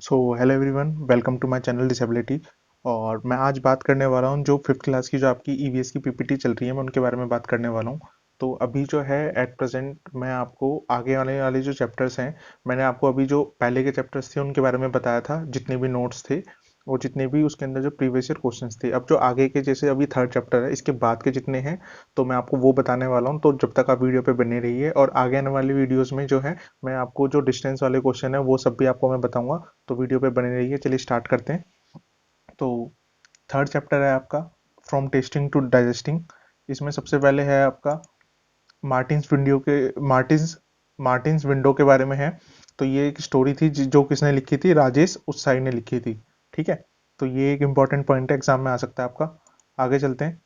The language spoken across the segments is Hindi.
So hello everyone, welcome to my channel disability. और मैं आज बात करने वाला हूँ जो फिफ्थ क्लास की जो आपकी ईवीएस की पीपीटी चल रही है, मैं उनके बारे में बात करने वाला हूँ। तो अभी जो है एट प्रेजेंट मैं आपको आगे आने वाले जो चैप्टर्स हैं, मैंने आपको अभी जो पहले के चैप्टर्स थे उनके बारे में बताया था, जितने भी नोट्स थे और जितने भी उसके अंदर जो प्रीवियस ईयर क्वेश्चंस थे। अब जो आगे के, जैसे अभी थर्ड चैप्टर है, इसके बाद के जितने हैं तो मैं आपको वो बताने वाला हूँ। तो जब तक आप वीडियो पे बने रहिए, और आगे आने वाली वीडियोस में जो है मैं आपको जो डिस्टेंस वाले क्वेश्चन है वो सब भी आपको मैं बताऊंगा। तो वीडियो पे बने रहिए। चलिए स्टार्ट करते हैं। तो थर्ड चैप्टर है आपका फ्रॉम टेस्टिंग टू डाइजेस्टिंग। इसमें सबसे पहले है आपका मार्टिन्स मार्टिन्स विंडो के बारे में है। तो ये एक स्टोरी थी जो किसने लिखी थी, राजेश उत्साही ने लिखी थी। ठीक है, तो ये एक इंपॉर्टेंट पॉइंट है, एग्जाम में आ सकता है आपका। आगे चलते हैं।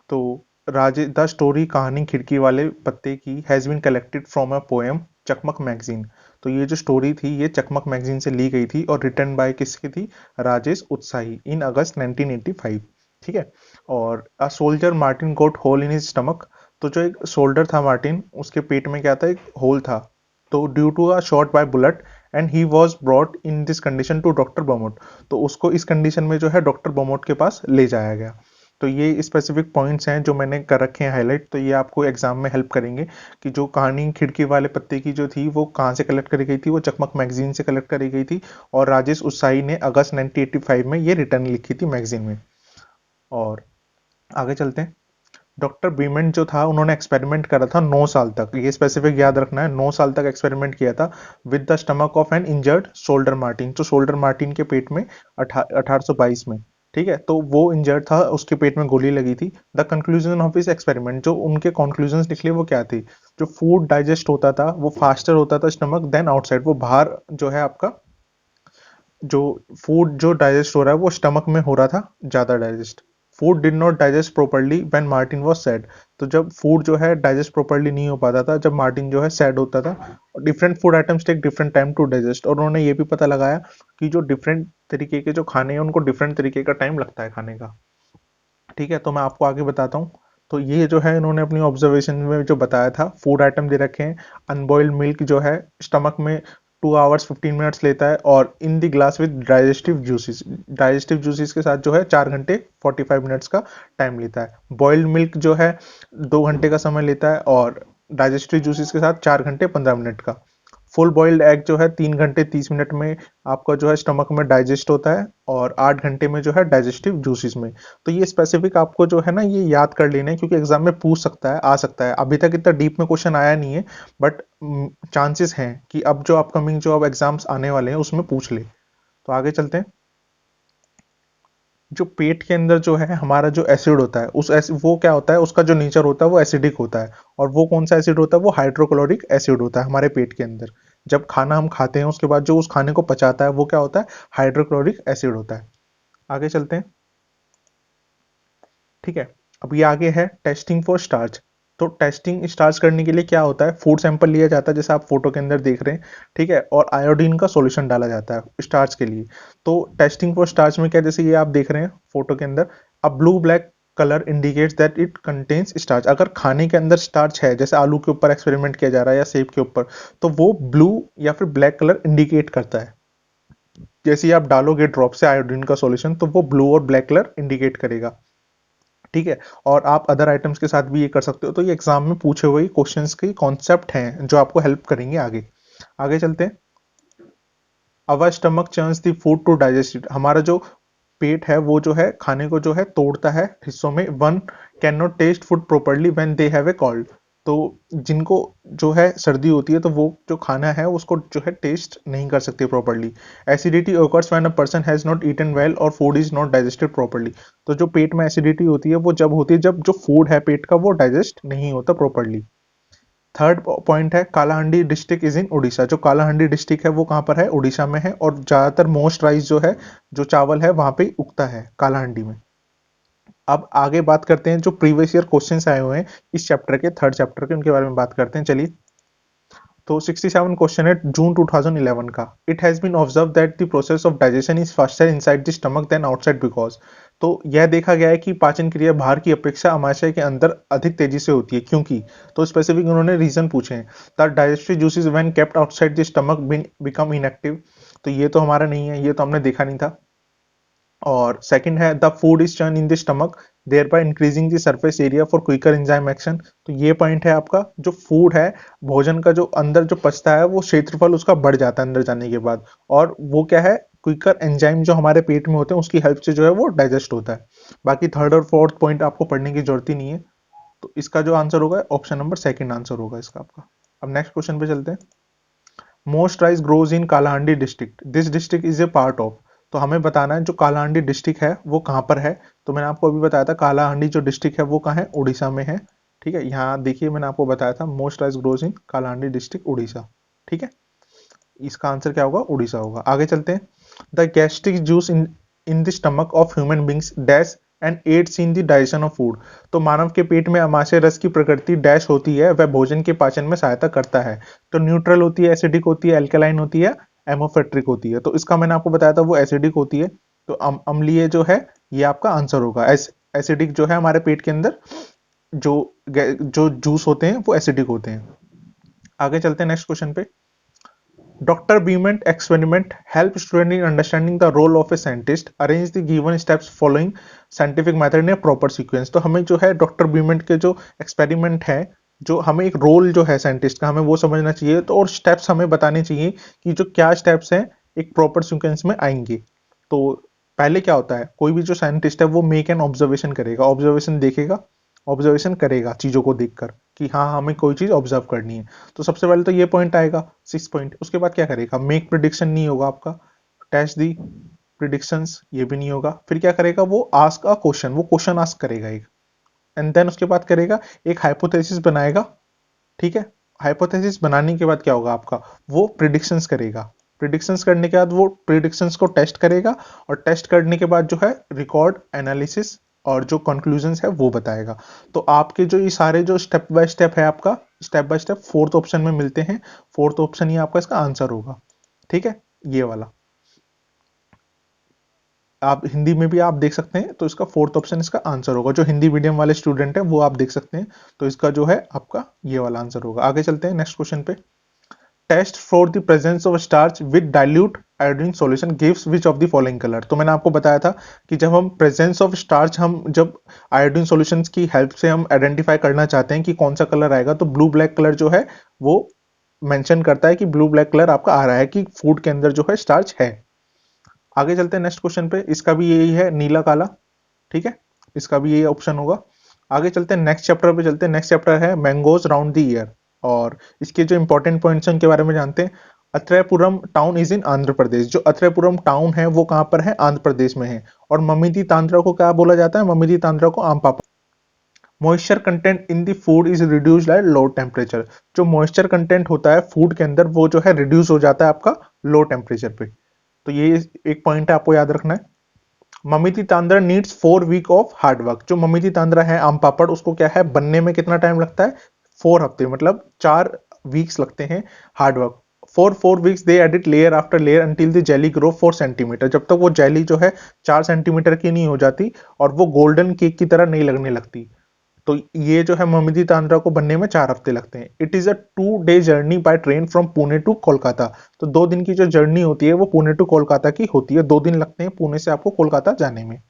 तो राजे द स्टोरी, कहानी खिड़की वाले पत्ते की, has been collected from a poem Chakmak magazine. तो ये जो स्टोरी थी ये चकमक मैगजीन से ली गई थी और रिटर्न बाय किसकी थी, राजेश उत्साही, इन अगस्त 1985। ठीक है। और a soldier Martin got hole in his stomach. तो जो एक सोल्डर था मार्टिन, उसके पेट में क्या था, एक होल था। तो due to a shot by bullet and he was brought in this condition to doctor बोमोट। तो उसको इस कंडीशन में जो है डॉक्टर बोमोट के पास ले जाया गया। तो ये स्पेसिफिक पॉइंट्स हैं जो मैंने कर रखे हैं हाईलाइट, तो ये आपको एग्जाम में हेल्प करेंगे कि जो कहानी खिड़की वाले पत्ते की जो थी वो कहाँ से कलेक्ट करी गई थी, वो चकमक मैगजीन से कलेक्ट करी गई थी। और राजेश उत्साही ने अगस्त 1985 में ये रिटर्न लिखी थी मैगजीन में। और आगे चलते हैं। डॉक्टर बीमेंट जो था, उन्होंने एक्सपेरिमेंट करा था 9 साल तक, ये स्पेसिफिक याद रखना है, 9 साल तक एक्सपेरिमेंट किया था with the stomach of N injured shoulder Martin. तो शोल्डर मार्टिन के पेट में 1822 में। ठीक है, तो वो इंजर्ड था, उसके पेट में गोली लगी थी। द कंक्लूजन ऑफ इस एक्सपेरिमेंट, जो उनके कंक्लूजन निकले वो क्या थी, जो फूड डाइजेस्ट होता था वो फास्टर होता था स्टमक देन आउटसाइड। वो बाहर जो है आपका, जो फूड जो डाइजेस्ट हो रहा है वो स्टमक में हो रहा था ज्यादा digest. Food did not digest properly when Martin was sad. तो जब फूड जो है डाइजेस्ट प्रॉपरली नहीं हो पाता था जब मार्टिन जो है सैड होता था। Different food items take different time to digest. और उन्होंने ये भी पता लगाया कि जो डिफरेंट तरीके के जो खाने हैं उनको डिफरेंट तरीके का टाइम लगता है खाने का। ठीक है, तो मैं आपको आगे बताता हूँ। तो ये जो है इन्होंने अपनी ऑब्जर्वेशन में जो बताया था, फूड आइटम दे रखे हैं। अनबॉइल्ड मिल्क जो है स्टमक में 2 आवर्स 15 मिनट्स लेता है, और in the glass with digestive juices, digestive juices के साथ जो है 4 घंटे 45 मिनट्स का टाइम लेता है। बॉइल्ड मिल्क जो है 2 घंटे का समय लेता है, और डाइजेस्टिव जूसेस के साथ 4 घंटे 15 मिनट का। फुल बॉइल्ड एग जो है 3 घंटे 30 मिनट में आपका जो है स्टमक में डाइजेस्ट होता है, और 8 घंटे में जो है डाइजेस्टिव जूसेस में। तो ये स्पेसिफिक आपको जो है ना ये याद कर लेना है, क्योंकि एग्जाम में पूछ सकता है, आ सकता है। अभी तक इतना डीप में क्वेश्चन आया नहीं है, बट चांसेस हैं कि अब जो अपकमिंग जो अब एग्जाम्स आने वाले हैं उसमें पूछ ले। तो आगे चलते हैं। जो पेट के अंदर जो है हमारा जो एसिड होता है, वो क्या होता है, उसका जो नेचर होता है वो एसिडिक होता है। और वो कौन सा एसिड होता है, वो हाइड्रोक्लोरिक एसिड होता है हमारे पेट के अंदर। जब खाना हम खाते हैं उसके बाद जो उस खाने को पचाता है वो क्या होता है, हाइड्रोक्लोरिक एसिड होता है। आगे चलते हैं। ठीक है, अब ये आगे है टेस्टिंग फॉर स्टार्च। तो टेस्टिंग स्टार्च करने के लिए क्या होता है, फूड सैंपल लिया जाता है जैसे आप फोटो के अंदर देख रहे हैं। ठीक है, और आयोडीन का सॉल्यूशन डाला जाता है स्टार्च के लिए। तो टेस्टिंग फॉर स्टार्च में क्या, जैसे ये आप देख रहे हैं फोटो के अंदर, a blue black colour indicates that it contains starch. अगर खाने के अंदर स्टार्च है, जैसे आलू के ऊपर एक्सपेरिमेंट किया जा रहा है या सेब के ऊपर, तो वो ब्लू या फिर ब्लैक कलर इंडिकेट करता है। जैसे ही आप डालोगे ड्रॉप से आयोडीन का सॉल्यूशन, तो वो ब्लू और ब्लैक कलर इंडिकेट करेगा। ठीक है, और आप अदर आइटम्स के साथ भी ये कर सकते हो। तो ये एग्जाम में पूछे हुए क्वेश्चंस के कॉन्सेप्ट हैं जो आपको हेल्प करेंगे आगे। आगे चलते हैं। Our stomach churns the food to digest it. हमारा जो पेट है वो जो है खाने को जो है तोड़ता है हिस्सों में। One can not taste food properly when they have a called. तो जिनको जो है सर्दी होती है तो वो जो खाना है उसको जो है टेस्ट नहीं कर सकते properly. Acidity occurs when a person has not eaten well or food is not digested properly। तो जो पेट में एसिडिटी होती है वो जब होती है जब जो फूड है पेट का वो डाइजेस्ट नहीं होता प्रॉपरली। थर्ड पॉइंट है Kalahandi district is in Orissa. जो कालाहांडी डिस्ट्रिक्ट है वो कहाँ पर है, उड़ीसा में है। और ज्यादातर मोस्ट राइस जो है, जो चावल है वहां पे उगता है कालाहांडी में। अब आगे बात करते हैं जो प्रीवियस ईयर क्वेश्चंस आए हुए हैं इस चैप्टर के, थर्ड चैप्टर के, उनके बारे में बात करते हैं। चलिए। तो 67 क्वेश्चन है जून 2011 का। It has been observe that the process of digestion is faster inside the stomach then outside because. तो यह देखा गया है कि पाचन क्रिया बाहर की अपेक्षा अमाशय के अंदर अधिक तेजी से होती है, क्योंकि। तो स्पेसिफिक उन्होंने रीजन पूछे हैं। The digestive juices when kept outside the stomach become inactive. तो ये तो हमारा नहीं है, ये तो हमने देखा नहीं था। और सेकंड है the food is churn in the stomach there by increasing the surface area for quicker enzyme action. तो ये पॉइंट है आपका, जो फूड है, भोजन का जो अंदर जो पचता है वो क्षेत्रफल उसका बढ़ जाता है अंदर जाने के बाद, और वो क्या है, क्विकर एंजाइम जो हमारे पेट में होते हैं उसकी हेल्प से जो है वो डाइजेस्ट होता है। बाकी थर्ड और फोर्थ पॉइंट आपको पढ़ने की जरूरत ही नहीं है। तो इसका जो आंसर होगा ऑप्शन नंबर सेकंड आंसर होगा इसका आपका। अब नेक्स्ट क्वेश्चन पे चलते हैं। Most rice grows in Kalahandi district, this district is a part of. तो हमें बताना है जो कालाहांडी डिस्ट्रिक्ट है वो कहाँ पर है। तो मैंने आपको अभी बताया था कालाहांडी जो डिस्ट्रिक्ट है वो कहाँ है, उड़ीसा में है। ठीक है, यहाँ देखिए मैंने आपको बताया था most rice grows in Kalahandi district Orissa. ठीक है, इसका आंसर क्या होगा, उड़ीसा होगा। आगे चलते हैं। The gastric juice in the stomach of human beings dash and aids in the digestion of food. तो मानव के पेट में अमाशय रस की प्रकृति डैश होती है, वह भोजन के पाचन में सहायता करता है। तो न्यूट्रल होती है, एसिडिक होती है, एल्कलाइन होती है, एमोफेट्रिक होती है। तो इसका मैंने आपको बताया था वो एसिडिक होती है। तो अम्लीय जो है ये आपका आंसर होगा। एसिडिक जो है हमारे पेट के अंदर जो जो जूस होते हैं वो एसिडिक होते हैं। आगे चलते हैं नेक्स्ट क्वेश्चन पे। Dr. Beament experiment help student in understanding the role of a scientist. Arrange the given steps following scientific method in a proper sequence. तो हमें जो है डॉक्टर बीमेंट के जो एक्सपेरिमेंट है, जो हमें एक रोल जो है साइंटिस्ट का हमें वो समझना चाहिए, तो और स्टेप्स हमें बताने चाहिए कि जो क्या स्टेप्स हैं एक प्रॉपर सीक्वेंस में आएंगे। तो पहले क्या होता है, कोई भी जो साइंटिस्ट है वो मेक एन ऑब्जर्वेशन करेगा, ऑब्जर्वेशन देखेगा, ऑब्जर्वेशन करेगा चीजों को देखकर कि हाँ हमें कोई चीज ऑब्जर्व करनी है। तो सबसे पहले तो ये पॉइंट आएगा, 6 पॉइंट। उसके बाद क्या करेगा, मेक प्रिडिक्शन नहीं होगा आपका, टेस्ट दी प्रिडिक्शंस ये भी नहीं होगा। फिर क्या करेगा, वो आस्क अ क्वेश्चन, वो क्वेश्चन आस्क करेगा एक, एंड देन उसके बाद करेगा एक हाइपोथेसिस बनाएगा। ठीक है, हाइपोथेसिस बनाने के बाद क्या होगा आपका, वो प्रिडिक्शंस करेगा। प्रिडिक्शंस करने के बाद वो प्रिडिक्शंस को टेस्ट करेगा, और टेस्ट करने के बाद जो है रिकॉर्ड एनालिसिस और जो कंक्लूजन्स है वो बताएगा। तो आपके जो ये सारे जो स्टेप बाय स्टेप है आपका, step by step fourth option में मिलते हैं। फोर्थ ऑप्शन ही आपका इसका आंसर होगा। ठीक है, ये वाला आप हिंदी में भी आप देख सकते हैं, तो इसका फोर्थ ऑप्शन इसका आंसर होगा। जो हिंदी मीडियम वाले स्टूडेंट हैं वो आप देख सकते हैं, तो इसका जो है आपका ये वाला आंसर होगा। आगे चलते हैं नेक्स्ट क्वेश्चन पे। Test for the presence of starch with dilute iodine solution gives which of the following colour. तो मैंने आपको बताया था कि जब हम प्रेजेंस ऑफ स्टार्च, हम जब आयोडीन सॉल्यूशंस की हेल्प से हम आइडेंटिफाई करना चाहते हैं कि कौन सा कलर आएगा, तो ब्लू ब्लैक कलर जो है वो मेंशन करता है कि ब्लू ब्लैक कलर आपका आ रहा है कि फूड के अंदर जो है स्टार्च है। आगे चलते हैं नेक्स्ट क्वेश्चन पे। इसका भी यही है, नीला काला। ठीक है, इसका भी यही ऑप्शन होगा। आगे चलते हैं नेक्स्ट चैप्टर पे चलते हैं। नेक्स्ट चैप्टर है मैंगोज राउंड द ईयर, और इसके जो इंपॉर्टेंट पॉइंट्स हैं उनके बारे में जानते हैं। अत्रयपुरम town is in Andhra Pradesh. जो अत्रयपुरम टाउन है वो कहां पर है, आंध्र प्रदेश में है। और ममिदी तांड्रा को क्या बोला जाता है, ममिदी तांड्रा को आम पापड़। Moisture content in the food is reduced at low temperature. जो मॉइस्चर कंटेंट होता है फूड के अंदर वो जो है रिड्यूस हो जाता है आपका लो टेम्परेचर पे। तो ये एक पॉइंट है आपको याद रखना है। Mamidi tandra needs 4 week of hard work. जो ममिती तांद्रा है आम पापड़, उसको क्या है बनने में कितना टाइम लगता है, 4 हफ्ते, मतलब 4 वीक्स लगते हैं hard work. For 4 weeks they edit layer after layer until the jelly grow 4 centimetre. जब तक वो जेली जो है 4 सेंटीमीटर की नहीं हो जाती और वो गोल्डन केक की तरह नहीं लगने लगती। तो ये जो है ममिदी तांड्रा को बनने में 4 हफ्ते लगते हैं। It is a 2 day journey by train from Pune to Kolkata. तो 2 दिन की जो जर्नी होती है वो पुणे टू कोलकाता की होती है। 2 दिन लगते हैं पुणे से आपको कोलकाता जाने में।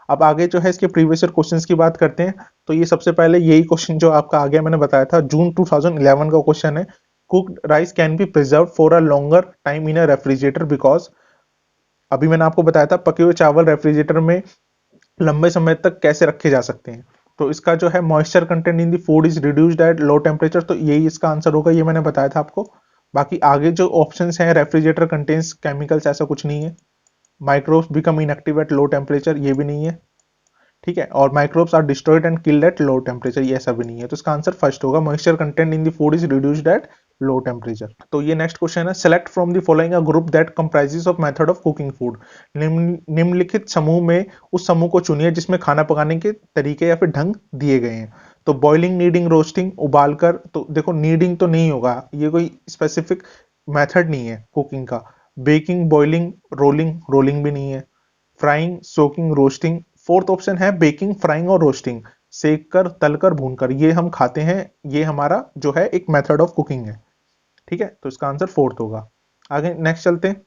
अब आगे जो है इसके प्रीवियस ईयर क्वेश्चंस की बात करते हैं। तो ये सबसे पहले यही क्वेश्चन जो आपका आ गया, मैंने बताया था जून 2011 का क्वेश्चन है। Cooked rice can be preserve for a longer time in a refrigerator because. अभी मैंने आपको बताया था पके हुए चावल रेफ्रिजरेटर में लंबे समय तक कैसे रखे जा सकते हैं। तो इसका जो है moisture content in the food is reduced at low temperature, तो यही इसका आंसर होगा, ये मैंने बताया था आपको। बाकी आगे जो ऑप्शंस हैं, रेफ्रिजरेटर कंटेन्स केमिकल्स, ऐसा कुछ नहीं है। Microbes become inactive at low temperature, ये भी नहीं है। ठीक है, और microbes are destroyed and killed at low temperature, ये ऐसा भी नहीं है। तो इसका आंसर फर्स्ट होगा, moisture content in the food is reduced at low temperature. तो ये नेक्स्ट क्वेश्चन है, select from the following a group that comprises of method of cooking food. निम्नलिखित समूह में उस समूह को चुनिए जिसमें खाना पकाने के तरीके या फिर ढंग दिए गए हैं। तो बॉइलिंग, नीडिंग, रोस्टिंग, उबालकर। तो देखो नीडिंग तो नहीं होगा, ये कोई स्पेसिफिक मेथड नहीं है कुकिंग का। बेकिंग, बॉइलिंग, रोलिंग, रोलिंग भी नहीं है। Frying, soaking, roasting. Fourth option है बेकिंग, फ्राइंग और रोस्टिंग, सेक कर, तलकर, भूनकर, ये हम खाते हैं, ये हमारा जो है एक मेथड ऑफ कुकिंग है। ठीक है, तो इसका आंसर फोर्थ होगा। आगे नेक्स्ट चलते हैं।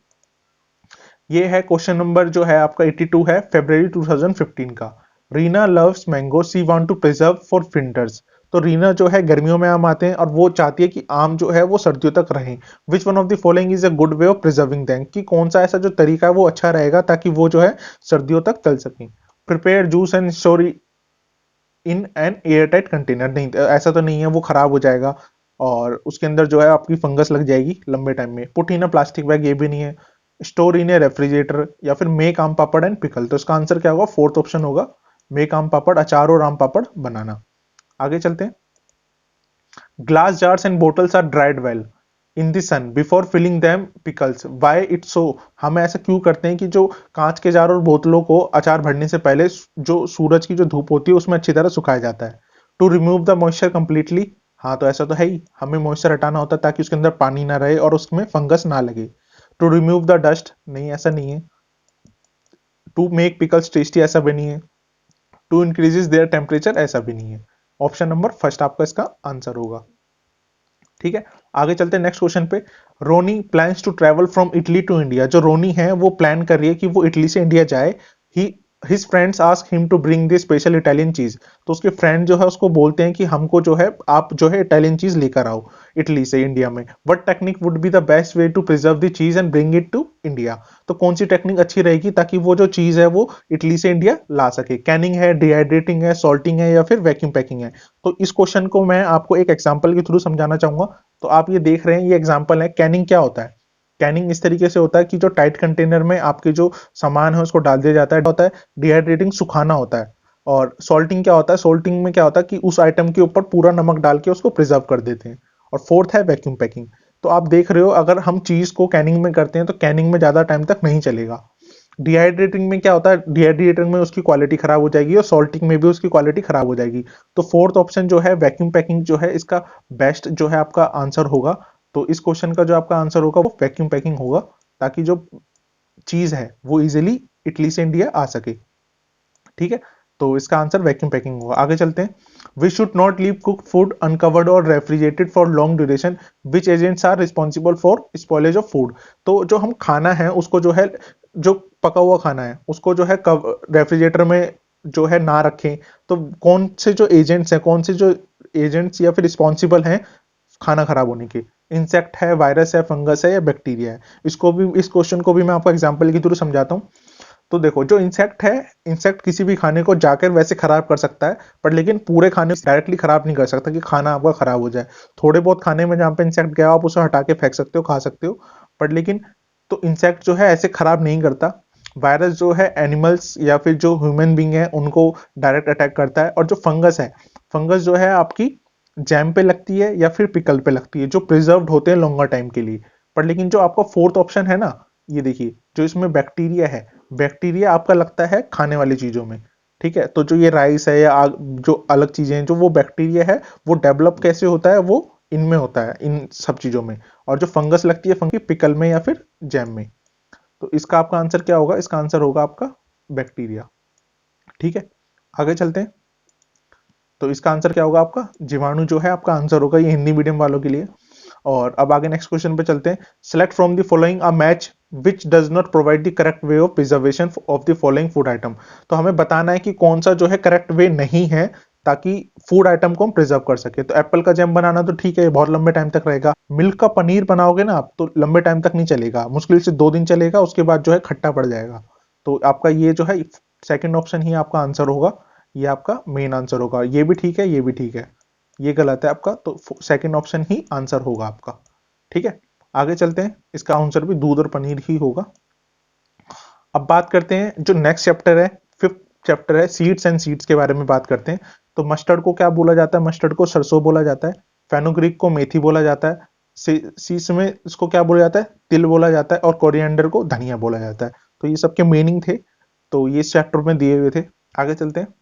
ये है क्वेश्चन नंबर जो है आपका 82 है, February 2015 का। Reena loves mango, she want to preserve for winters. तो रीना जो है गर्मियों में आम आते हैं और वो चाहती है कि आम जो है वो सर्दियों तक रहें। विच one of the following is a good way of preserving them, कि कौन सा ऐसा जो तरीका है वो अच्छा रहेगा ताकि वो जो है सर्दियों तक चल सकें। Prepare juice and store in an air tight container, नहीं ऐसा तो नहीं है, वो खराब हो जाएगा और उसके अंदर जो है आपकी फंगस लग जाएगी लंबे टाइम में। Put in a plastic bag, ये भी नहीं है। स्टोर इन ए रेफ्रिजरेटर, या फिर मेक आम पापड़ एंड पिकल। तो इसका आंसर क्या होगा? फोर्थ ऑप्शन होगा, मेक आम पापड़, अचार और आम पापड़ बनाना। आगे चलते हैं। Glass jars and bottles are dried well in the sun before filling them pickles, why it so. हम ऐसा क्यों करते हैं कि जो कांच के जार और बोतलों को अचार भरने से पहले जो सूरज की जो धूप होती है उसमें अच्छी तरह सुखाया जाता है। To remove the moisture completely, हाँ तो ऐसा तो है ही, हमें मॉइस्चर हटाना होता है ताकि उसके अंदर पानी ना रहे और उसमें फंगस ना लगे। टू रिमूव द डस्ट, नहीं ऐसा नहीं है। टू मेक पिकल्स टेस्टी, ऐसा भी नहीं है। टू इंक्रीजेस देयर टेम्परेचर, ऐसा भी नहीं है। ऑप्शन नंबर फर्स्ट आपका इसका आंसर होगा। ठीक है, आगे चलते हैं नेक्स्ट क्वेश्चन पे। Rony plans to travel from Italy to India. जो रोनी है वो प्लान कर रही है कि वो इटली से इंडिया जाए। He his friends ask him to bring this special Italian cheese. तो उसके फ्रेंड जो है उसको बोलते हैं कि हमको जो है आप जो है इटालियन चीज लेकर आओ इटली से इंडिया में। What technique would be the best way to preserve the cheese and bring it to India. तो कौन सी टेक्निक अच्छी रहेगी ताकि वो जो चीज है वो इटली से इंडिया ला सके? कैनिंग है, डिहाइड्रेटिंग है, सॉल्टिंग है, या फिर वैक्यूम पैकिंग है? तो इस क्वेश्चन को मैं आपको एक एग्जांपल के थ्रू समझाना चाहूंगा। तो आप ये देख रहे हैं, ये एग्जांपल है। कैनिंग क्या होता है? कैनिंग इस तरीके से होता है कि जो टाइट कंटेनर में आपके जो सामान है उसको डाल दिया जाता है। डिहाइड्रेटिंग, सुखाना होता है। और सॉल्टिंग क्या होता है? सॉल्टिंग में क्या होता है कि उस आइटम के ऊपर पूरा नमक डाल के उसको प्रिजर्व कर देते हैं। और फोर्थ है वैक्यूम पैकिंग। तो आप देख रहे हो, अगर हम चीज को कैनिंग में करते हैं तो कैनिंग में ज्यादा टाइम तक नहीं चलेगा। डिहाइड्रेटिंग में क्या होता है? डिहाइड्रेटिंग में उसकी क्वालिटी खराब हो जाएगी और सॉल्टिंग में भी उसकी क्वालिटी खराब हो जाएगी। तो फोर्थ ऑप्शन जो है वैक्यूम पैकिंग जो है इसका बेस्ट जो है आपका आंसर होगा। तो इस क्वेश्चन का जो आपका आंसर होगा वो वैक्यूम पैकिंग होगा, ताकि जो चीज है वो इजिली इटली से इंडिया आ सके। ठीक है, तो इसका आंसर वैक्यूम पैकिंग होगा। आगे चलते हैं। We should not leave cook food uncovered और refrigerated for long duration, which agents are responsible for spoilage of food. तो जो हम खाना है उसको जो है, जो पका हुआ खाना है उसको जो है रेफ्रिजरेटर में जो है ना रखें। तो कौन से जो एजेंट्स हैं, कौन से जो एजेंट्स या फिर रिस्पॉन्सिबल हैं खाना खराब होने के? इंसेक्ट है, वायरस है, फंगस है, या बैक्टीरिया है? इसको भी, इस क्वेश्चन को भी मैं आपको एग्जांपल के थ्रू समझाता हूँ। तो देखो, जो इंसेक्ट है, इंसेक्ट किसी भी खाने को जाकर वैसे खराब कर सकता है, पर लेकिन पूरे खाने को डायरेक्टली खराब नहीं कर सकता कि खाना आपका खराब हो जाए। थोड़े बहुत खाने में जहाँ पे इंसेक्ट गया आप उसे हटा के फेंक सकते हो, खा सकते हो, पर लेकिन तो इंसेक्ट जो है ऐसे खराब नहीं करता। वायरस जो है एनिमल्स या फिर जो ह्यूमन बींग है उनको डायरेक्ट अटैक करता है। और जो फंगस है, फंगस जो है आपकी जैम पे लगती है या फिर पिकल पे लगती है, जो प्रिजर्व्ड होते हैं लॉन्गर टाइम के लिए। पर लेकिन जो आपका फोर्थ ऑप्शन है ना, ये देखिए, जो इसमें बैक्टीरिया है, बैक्टीरिया आपका लगता है खाने वाली चीजों में। ठीक है, तो जो ये राइस है या जो अलग चीजें हैं, जो वो बैक्टीरिया है वो डेवलप कैसे होता है? वो इनमें होता है, इन सब चीजों में। और जो फंगस लगती है फंगी पिकल में या फिर जैम में। तो इसका आपका आंसर क्या होगा? इसका आंसर होगा आपका बैक्टीरिया। ठीक है, आगे चलते हैं। तो इसका आंसर क्या होगा? आपका जीवाणु जो है आपका आंसर होगा, ये हिंदी मीडियम वालों के लिए। और अब आगे नेक्स्ट क्वेश्चन पे चलते हैं। Select from the following a match which does not provide the correct way of preservation of the following food item. तो हमें बताना है कि कौन सा जो है करेक्ट वे नहीं है ताकि फूड आइटम को हम प्रिजर्व कर सके। तो एप्पल का जैम बनाना तो ठीक है, बहुत लंबे टाइम तक रहेगा। मिल्क का पनीर बनाओगे ना आप तो लंबे टाइम तक नहीं चलेगा, मुश्किल से 2 दिन चलेगा, उसके बाद जो है खट्टा पड़ जाएगा। तो आपका ये जो है सेकंड ऑप्शन ही आपका आंसर होगा, ये आपका मेन आंसर होगा। ये भी ठीक है, ये भी ठीक है, ये गलत है आपका, तो सेकंड ऑप्शन ही आंसर होगा आपका। ठीक है, आगे चलते हैं। इसका आंसर भी दूध और पनीर ही होगा। अब बात करते हैं जो नेक्स्ट चैप्टर है, फिफ्थ चैप्टर है, सीड्स एंड सीड्स के बारे में बात करते हैं। तो मस्टर्ड को क्या बोला जाता है? मस्टर्ड को सरसों बोला जाता है। फेनुग्रीक को मेथी बोला जाता है। सीड्स में इसको क्या बोला जाता है? तिल बोला जाता है। और कोरिएंडर को धनिया बोला जाता है। तो ये सबके मीनिंग थे, तो ये इस चैप्टर में दिए हुए थे। आगे चलते हैं।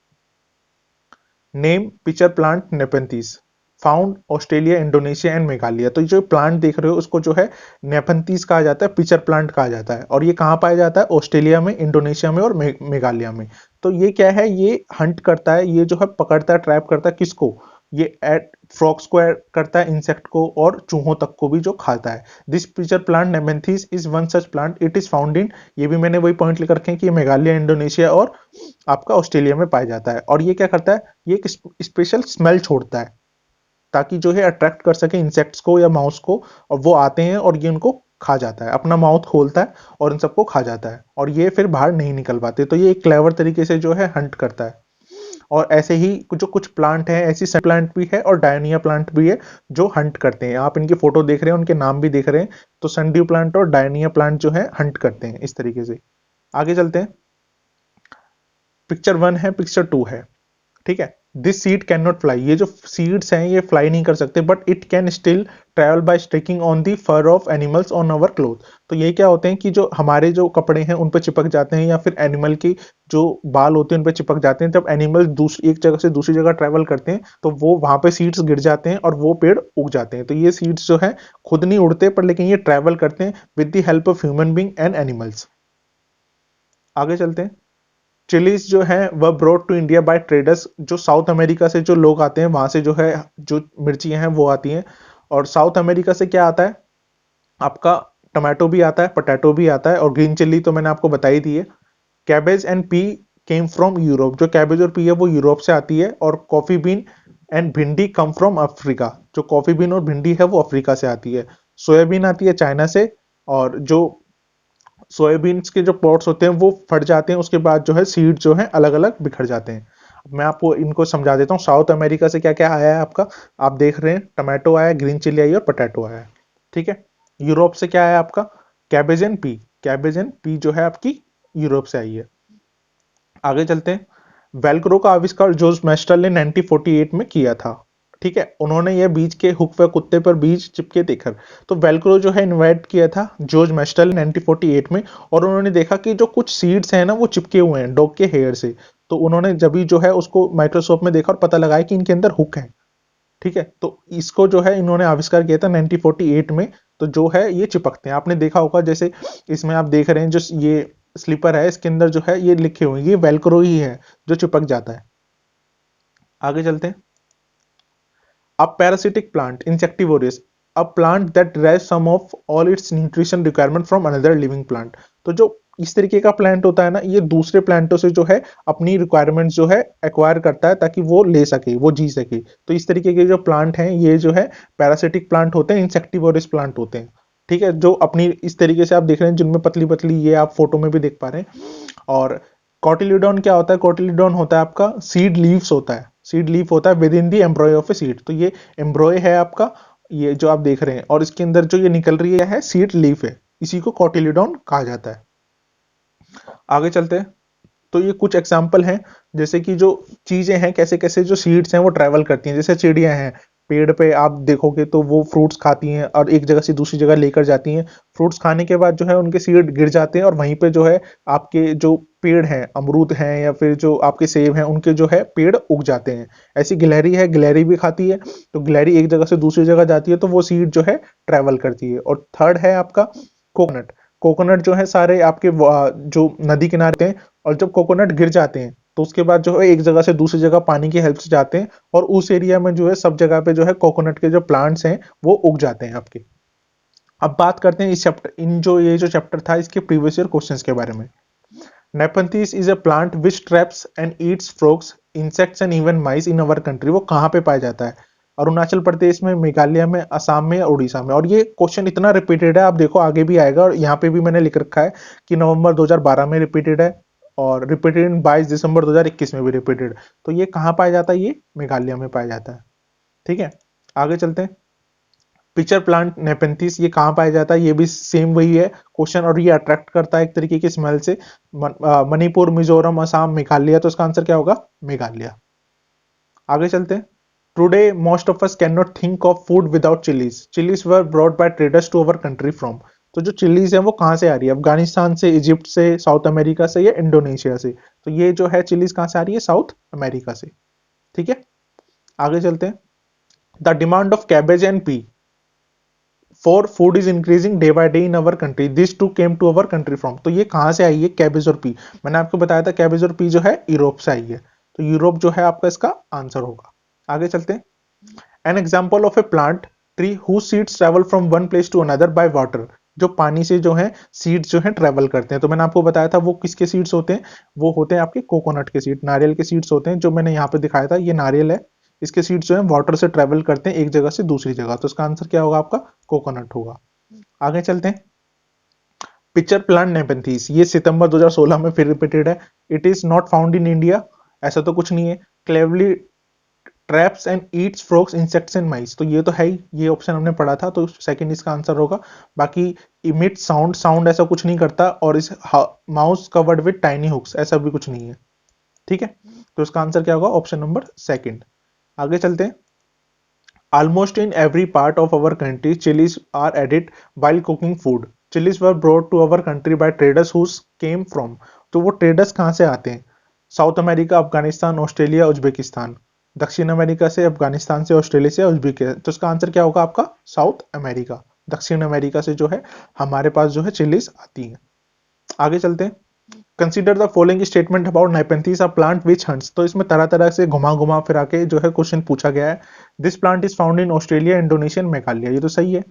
Name pitcher plant nepenthes, found Australia, Indonesia and Meghalaya. तो जो प्लांट देख रहे हो उसको जो है नेपेंथीस कहा जाता है, पिचर प्लांट कहा जाता है। और ये कहाँ पाया जाता है? ऑस्ट्रेलिया में, इंडोनेशिया में और मेघालय में। तो ये क्या है? ये हंट करता है, ये जो है पकड़ता है, ट्रैप करता है किसको? ये एट फ्रॉक्स को ऐड करता है, इंसेक्ट को, और चूहों तक को भी जो खाता है। This picture plant nepenthes is one such plant, it is found in, ये भी मैंने वही पॉइंट लिख रखे हैं कि ये मेघालय, इंडोनेशिया और आपका ऑस्ट्रेलिया में पाया जाता है। और ये क्या करता है, ये एक स्पेशल स्मेल छोड़ता है ताकि जो है अट्रैक्ट कर सके इंसेक्ट्स को या माउस को, और वो आते हैं और ये उनको खा जाता है, अपना माउथ खोलता है और इन सबको खा जाता है, और ये फिर बाहर नहीं निकल पाते। तो ये एक क्लेवर तरीके से जो है हंट करता है। और ऐसे ही जो कुछ प्लांट है, ऐसी प्लांट भी है और डायनिया प्लांट भी है जो हंट करते हैं। आप इनकी फोटो देख रहे हैं, उनके नाम भी देख रहे हैं। तो सनड्यू प्लांट और डायनिया प्लांट जो है हंट करते हैं इस तरीके से। आगे चलते हैं, पिक्चर 1 है, पिक्चर 2 है, ठीक है। This seed can not fly, ये जो सीड्स हैं ये फ्लाई नहीं कर सकते, but it can still travel by sticking on the fur of animals on our cloth. तो ये क्या होते हैं कि जो हमारे जो कपड़े हैं उन पर चिपक जाते हैं, या फिर एनिमल की जो बाल होते हैं उन पर चिपक जाते हैं। जब एनिमल दूसरी एक जगह से दूसरी जगह ट्रेवल करते हैं तो वो वहां पे सीड्स गिर जाते हैं और वो पेड़ उग जाते हैं। तो ये सीड्स जो है खुद नहीं उड़ते, पर लेकिन ये ट्रेवल करते हैं with the help of human being and animals. आगे चलते हैं, चिलीज जो है वह brought to India by traders, जो साउथ अमेरिका से जो लोग आते हैं वहां से जो है जो मिर्चियां हैं वो आती हैं। और साउथ अमेरिका से क्या आता है, आपका टमाटो भी आता है, पोटैटो भी आता है, और ग्रीन चिल्ली तो मैंने आपको बताई दी है। Cabbage and P came from Europe, जो कैबेज और पी है वो यूरोप से आती है। और कॉफी बीन एंड भिंडी कम फ्रॉम अफ्रीका, जो कॉफी बीन और भिंडी है वो अफ्रीका से आती है। सोयाबीन आती है चाइना से, और जो सोयाबीन्स के जो पॉट्स होते हैं वो फट जाते हैं, उसके बाद जो है सीड जो है अलग अलग बिखर जाते हैं। अब मैं आपको इनको समझा देता हूँ। साउथ अमेरिका से क्या क्या आया है आपका, आप देख रहे हैं, टमाटो आया, ग्रीन चिली आई और पोटैटो आया, ठीक है। यूरोप से क्या आया आपका, cabbage and P, cabbage and P जो है आपकी यूरोप से आई है। आगे चलते हैं, वेलक्रो का आविष्कार जॉर्ज मेस्टल ने 1948 में किया था, ठीक है। उन्होंने यह बीज के हुक व कुत्ते पर बीज चिपके देखकर, तो वेलक्रो जो है इन्वेंट किया था जॉर्ज मेस्टल ने 1948 में। और उन्होंने देखा कि जो कुछ सीड्स हैं ना वो चिपके हुए हैं डॉग के हेयर से। तो उन्होंने जब भी जो है उसको माइक्रोस्कोप में देखा और पता लगाया कि इनके अंदर हुक है, ठीक है। तो इसको जो है इन्होंने आविष्कार किया था 1948 में। तो जो है ये चिपकते हैं, आपने देखा होगा, जैसे इसमें आप देख रहे हैं जो ये स्लीपर है इसके अंदर जो है ये लिखे हुए हैं, ये वेलक्रो ही है जो चिपक जाता है। आगे चलते हैं, A parasitic plant, insectivorous, a plant that derives some of all its nutrition requirement from another living plant। तो जो इस तरीके का प्लांट होता है ना, ये दूसरे प्लांटों से जो है अपनी रिक्वायरमेंट्स जो है एक्वायर करता है ताकि वो ले सके, वो जी सके। तो इस तरीके के जो प्लांट हैं ये जो है पैरासिटिक प्लांट होते हैं, इंसेक्टिवोरस प्लांट होते हैं, ठीक है। जो अपनी इस तरीके से आप देख रहे हैं जिनमें पतली पतली, ये आप फोटो में भी देख पा रहे हैं। और कॉटिलिडॉन क्या होता है, कॉटिलिडॉन होता है आपका सीड लीव्स होता है, सीड लीफ होता है with in the एम्ब्रॉय of a seed. तो ये एम्ब्रॉय है आपका, ये जो आप देख रहे हैं, और इसके अंदर जो ये निकल रही है सीड लीफ है, इसी को कॉटिलिडॉन कहा जाता है। आगे चलते हैं, तो ये कुछ एग्जाम्पल हैं, जैसे कि जो चीजें हैं कैसे कैसे जो सीड्स हैं वो ट्रेवल करती हैं। जैसे चिड़ियां हैं, पेड़ पे आप देखोगे तो वो फ्रूट्स खाती हैं और एक जगह से दूसरी जगह लेकर जाती हैं। फ्रूट्स खाने के बाद जो है उनके सीड गिर जाते हैं और वहीं पे जो है आपके जो पेड़ हैं, अमरूद हैं या फिर जो आपके सेब हैं, उनके जो है पेड़ उग जाते हैं। ऐसी गिलहरी है, गिलहरी भी खाती है। तो गिलहरी एक जगह से दूसरी जगह जाती है तो वो सीड जो है ट्रेवल करती है। और थर्ड है आपका कोकोनट। कोकोनट जो है सारे आपके जो नदी किनारे हैं, और जब कोकोनट गिर जाते हैं तो उसके बाद जो है एक जगह से दूसरी जगह पानी की हेल्प से जाते हैं, और उस एरिया में जो है सब जगह पे जो है कोकोनट के जो प्लांट्स हैं वो उग जाते हैं आपके। अब बात करते हैं इस चैप्टर, इन जो ये जो चैप्टर था इसके प्रीवियस ईयर क्वेश्चंस के बारे में। Nepenthes is a plant which traps and eats frogs, insects and even mice in our country. वो कहाँ पे पाया जाता है, अरुणाचल प्रदेश में, मेघालय में, असम में, उड़ीसा में। और ये क्वेश्चन इतना रिपीटेड है, आप देखो आगे भी आएगा, और यहाँ पे भी मैंने लिख रखा है कि नवंबर 2012 में रिपीटेड है, और रिपीटेड इन 22 दिसंबर 2021 में भी रिपीटेड। तो ये कहाँ पाया जाता है, ये मेघालय में पाया जाता है, ठीक है। आगे चलते हैं, पिक्चर प्लांट नेपेंथिस ये कहाँ पाया जाता है, ये भी सेम वही है क्वेश्चन, और ये अट्रैक्ट करता है एक तरीके की स्मेल से। मणिपुर, मिजोरम, असम, मेघालय। तो इसका आंसर क्या होगा, मेघालय। आगे चलते हैं, today most of us can not think of food without chillies, chillies were brought by traders to our country from. तो जो चिलीज है वो कहाँ से आ रही है, अफगानिस्तान से, इजिप्ट से, साउथ अमेरिका से, या इंडोनेशिया से। तो ये जो है चिलीज कहाँ से आ रही है, साउथ अमेरिका से, ठीक है। आगे चलते हैं, the demand of cabbage and pea for food is increasing day by day in our country, this too came to our country from. तो ये कहां से आई है, कैबेज और पी। मैंने आपको बताया था कैबेज और पी जो है यूरोप से आई है, तो यूरोप जो है आपका इसका आंसर होगा। आगे चलते हैं, an example of a plant tree who seeds travel from one place to another by water, जो पानी से जो है सीड्स जो है ट्रेवल करते हैं। तो मैंने आपको बताया था वो किसके सीड्स होते हैं, वो होते हैं आपके कोकोनट के सीड, नारियल के सीड्स होते हैं। जो मैंने यहाँ पे दिखाया था ये नारियल है, इसके सीड्स जो है वाटर से ट्रेवल करते हैं एक जगह से दूसरी जगह, तो इसका आंसर क्या होगा आपका कोकोनट होगा। आगे चलते हैं, पिक्चर प्लांट नेपेंथीज, ये सितंबर 2016 में फिर रिपीटेड है। It is not found in India, ऐसा तो कुछ नहीं है। Cleverly traps and eats frogs insects and mice, तो ये तो है ही, ये ऑप्शन हमने पढ़ा था, तो सेकंड इसका आंसर होगा। बाकी इमिट साउंड, साउंड ऐसा कुछ नहीं करता, और इस mouth covered with tiny hooks, ऐसा भी कुछ नहीं है। ठीक है, तो इसका आंसर क्या होगा, ऑप्शन नंबर सेकंड। आगे चलते हैं, almost in every part of our country chillies are added while cooking food, chillies were brought to our country by traders whose came from, तो वो ट्रेडर्स कहाँ से आते हैं, South America, Afghanistan, Australia, Uzbekistan. दक्षिण अमेरिका से, अफगानिस्तान से, ऑस्ट्रेलिया से, उज्बेकिस्तान, तो इसका आंसर क्या होगा आपका साउथ अमेरिका। दक्षिण अमेरिका से जो है हमारे पास जो है चिलीज आती है। आगे चलते हैं, consider the following statement about nepenthes a plant which hunts, तो इसमें तरह तरह से घुमा घुमा फिरा के जो है क्वेश्चन पूछा गया है। This plant is found in Australia, Indonesia, Meghalaya, ये तो सही है,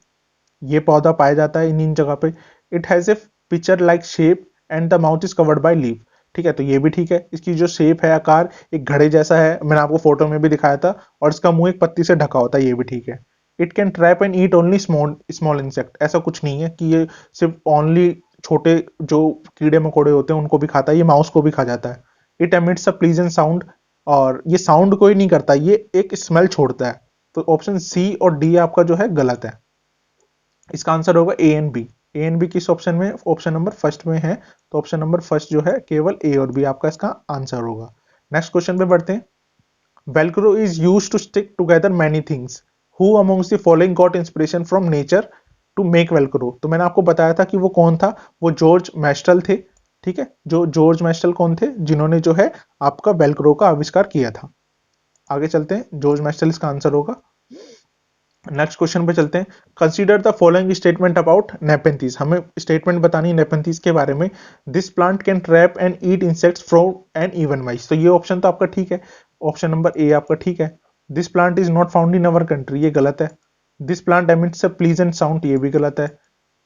ये पौधा पाया जाता है इन जगह पे। It has a pitcher like shape and the mouth is covered by leaf, ठीक है, तो ये भी ठीक है। इसकी जो शेप है, आकार एक घड़े जैसा है, मैंने आपको फोटो में भी दिखाया था, और इसका मुंह एक पत्ती से ढका होता है, ये भी ठीक है। It can trap and eat only small small insect, ऐसा कुछ नहीं है कि ये सिर्फ ओनली छोटे जो कीड़े मकोड़े होते हैं उनको भी खाता है, ये माउस को भी खा जाता है। It emits a pleasant sound, और ये साउंड कोई नहीं करता, ये एक स्मेल छोड़ता है। तो ऑप्शन सी और डी आपका जो है गलत है, इसका आंसर होगा A and B. A and B किस ऑप्शन में, ऑप्शन नंबर फर्स्ट में है, तो ऑप्शन नंबर फर्स्ट जो है केवल ए और बी आपका इसका आंसर होगा। नेक्स्ट क्वेश्चन पे बढ़ते हैं, velcro is use to stick together many things, who amongst the following got inspiration from nature to make velcro, तो मैंने आपको बताया था कि वो कौन था, वो जॉर्ज मैस्टल थे। ठीक है, जो जॉर्ज मैस्टल कौन थे, जिन्होंने जो है आपका वेलक्रो का आविष्कार किया था। आगे चलते हैं, जॉर्ज मैस्टल इसका आंसर होगा। नेक्स्ट क्वेश्चन पे चलते हैं, consider the following statement about nepenthes, हमें स्टेटमेंट बतानी है नेपेंथीज के बारे में। This plant can trap and eat insects from an even mice, तो ये ऑप्शन तो आपका ठीक है, ऑप्शन नंबर ए आपका ठीक है। This plant is not found in our country, ये गलत है। This plant emits a pleasant sound, ये भी गलत है।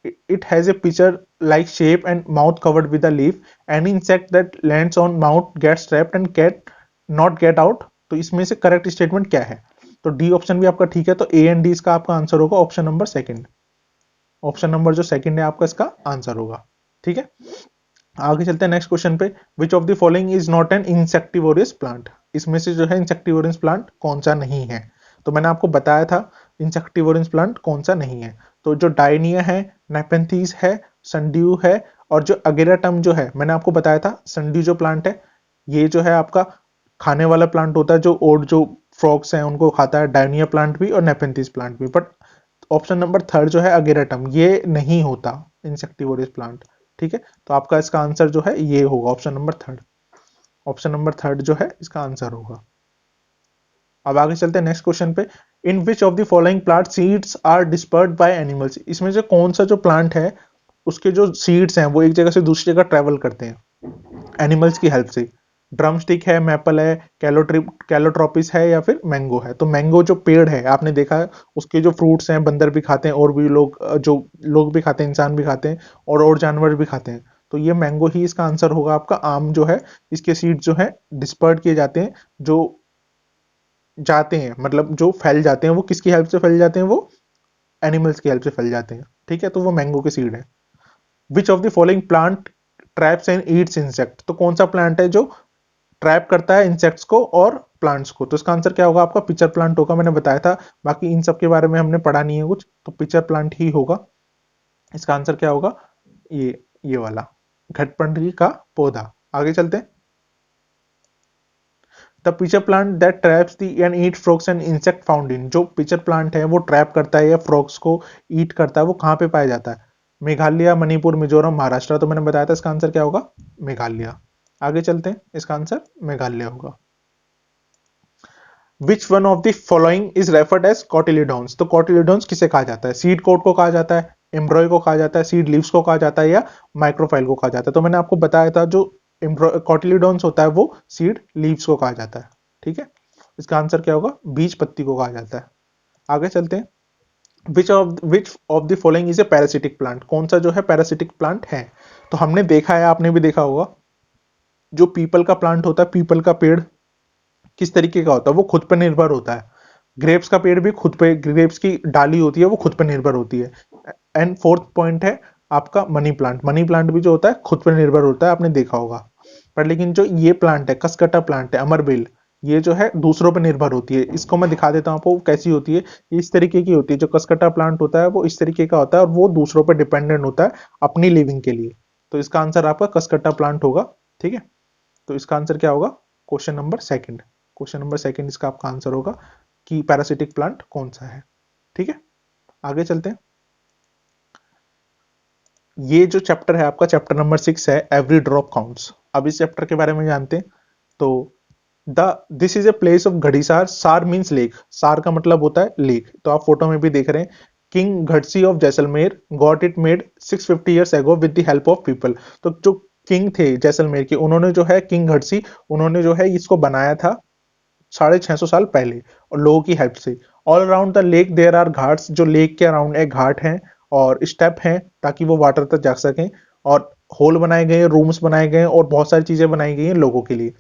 It has a pitcher like shape and mouth covered with a leaf, any insect that lands on mouth gets trapped and can not get out, तो इसमें से करेक्ट स्टेटमेंट क्या है, तो डी ऑप्शन भी आपका ठीक है, तो ए एंड डी इसका आपका आंसर होगा option number second, option number जो सेकंड है आपका इसका आंसर होगा। ठीक है, आगे चलते हैं नेक्स्ट क्वेश्चन पे, which of the following is not an insectivorous plant, इसमें से जो है इंसेक्टिवोरियस प्लांट कौन सा नहीं है, तो मैंने आपको बताया था इंसेक्टिवोरियस प्लांट कौन सा नहीं है, तो जो डायनिया है, नेपेंथीज है, संड्यू है, और जो अगेराटम जो है, मैंने आपको बताया था संड्यू जो प्लांट है ये जो है आपका खाने वाला प्लांट होता है, जो और जो फ्रॉग्स हैं उनको खाता है, डायनिया प्लांट भी और नेपेंथीज प्लांट भी। बट ऑप्शन नंबर थर्ड जो है अगेराटम, ये नहीं होता इंसेक्टिवोरियस प्लांट। ठीक है, तो आपका इसका आंसर जो है ये होगा option number third, option number third जो है इसका आंसर होगा। अब आगे चलते हैं नेक्स्ट क्वेश्चन पे, in which of the following plant seeds are dispersed by animals, इसमें से कौन सा जो प्लांट है उसके जो सीड्स हैं वो एक जगह से दूसरी जगह ट्रेवल करते हैं एनिमल्स की हेल्प से। ड्रम स्टिक है, मैपल है, कैलोट्रोपिस है, या फिर मैंगो है। तो मैंगो जो पेड़ है आपने देखा है, उसके जो फ्रूट्स हैं बंदर भी खाते हैं, और भी लोग जो लोग भी खाते हैं, इंसान भी खाते हैं, और जानवर भी खाते हैं। तो ये मैंगो ही इसका आंसर होगा आपका। आम जो है इसके सीड जो है डिस्पर्ड किए जाते हैं, जो जाते हैं मतलब जो फैल जाते हैं, वो किसकी हेल्प से फैल जाते हैं, वो एनिमल्स की हेल्प से फैल जाते हैं। ठीक है, तो वो मैंगो के सीड है। विच of the following plant traps and Yeats insect, तो कौन सा प्लांट है जो ट्रैप करता है इंसेक्ट्स को और प्लांट्स को, तो इसका आंसर क्या होगा आपका पिचर प्लांट होगा, मैंने बताया था। बाकी इन सब के बारे में हमने पढ़ा नहीं है कुछ, तो पिचर प्लांट ही होगा। इसका आंसर क्या होगा, ये वाला घटपंडरी का पौधा। आगे चलते हैं, the pitcher plant that traps the and eat frogs and insect found in, जो पिचर प्लांट है वो ट्रैप करता है या फ्रॉग्स को ईट करता है, वो कहाँ पे पाया जाता है, मेघालय, मणिपुर, मिजोरम, महाराष्ट्र। तो मैंने बताया था इसका आंसर क्या होगा, मेघालय। आगे चलते हैं, इसका आंसर मेघालय होगा। Which one of the following is referred as cotyledons, तो कॉटिलिडोन्स किसे कहा जाता है, सीड कोट को कहा जाता है, एम्ब्रॉय को कहा जाता है, सीड लीव्स को कहा जाता है, या माइक्रोफाइल को कहा जाता है। तो मैंने आपको बताया था जो कॉटिलिडोन्स होता है वो सीड लीव्स को कहा जाता है। ठीक है, इसका आंसर क्या होगा, बीज पत्ती को कहा जाता है। आगे चलते हैं, विच of the following is a parasitic plant, कौन सा जो है पैरासिटिक प्लांट है। तो हमने देखा है, आपने भी देखा होगा, जो पीपल का प्लांट होता है, पीपल का पेड़ किस तरीके का होता है, वो खुद पर निर्भर होता है। ग्रेप्स का पेड़ भी खुद पे, ग्रेप्स की डाली होती है वो खुद पर निर्भर होती है। एंड फोर्थ पॉइंट है आपका मनी प्लांट, मनी प्लांट भी जो होता है खुद पर निर्भर होता है, आपने देखा होगा। पर लेकिन जो ये प्लांट है, कसकटा प्लांट है, अमरबेल, ये जो है दूसरों पर निर्भर होती है। इसको मैं दिखा देता हूँ आपको कैसी होती है। इस तरीके की होती है, जो कसकटा प्लांट होता है वो इस तरीके का होता है और वो दूसरों पर डिपेंडेंट होता है अपनी लिविंग के लिए। तो इसका आंसर आपका कसकटा प्लांट होगा। ठीक है, तो इसका आंसर क्या होगा, question number second, question number second इसका आपका आंसर होगा कि पैरासिटिक प्लांट कौन सा है। ठीक है, आगे चलते हैं। ये जो चैप्टर है आपका, चैप्टर नंबर 6 है, एवरी ड्रॉप काउंट्स। अब इस चैप्टर के बारे में जानते हैं। तो the this is a place of Ghadsisar, sar means lake, सार का मतलब होता है लेक। तो आप फोटो में भी देख रहे हैं, king Ghadsi of Jaisalmer got it made 650 years ago with the help of people. तो जो किंग थे जैसलमेर के, उन्होंने जो है, किंग घटसी, उन्होंने जो है इसको बनाया था 650 साल पहले और लोगों की हेल्प से। All around the lake there are ghats, जो लेक के अराउंड एक घाट हैं और स्टेप हैं ताकि वो वाटर तक जा सकें, और होल बनाए गए, रूम्स बनाए गए और बहुत सारी चीजें बनाई गई हैं लोगों के लिए।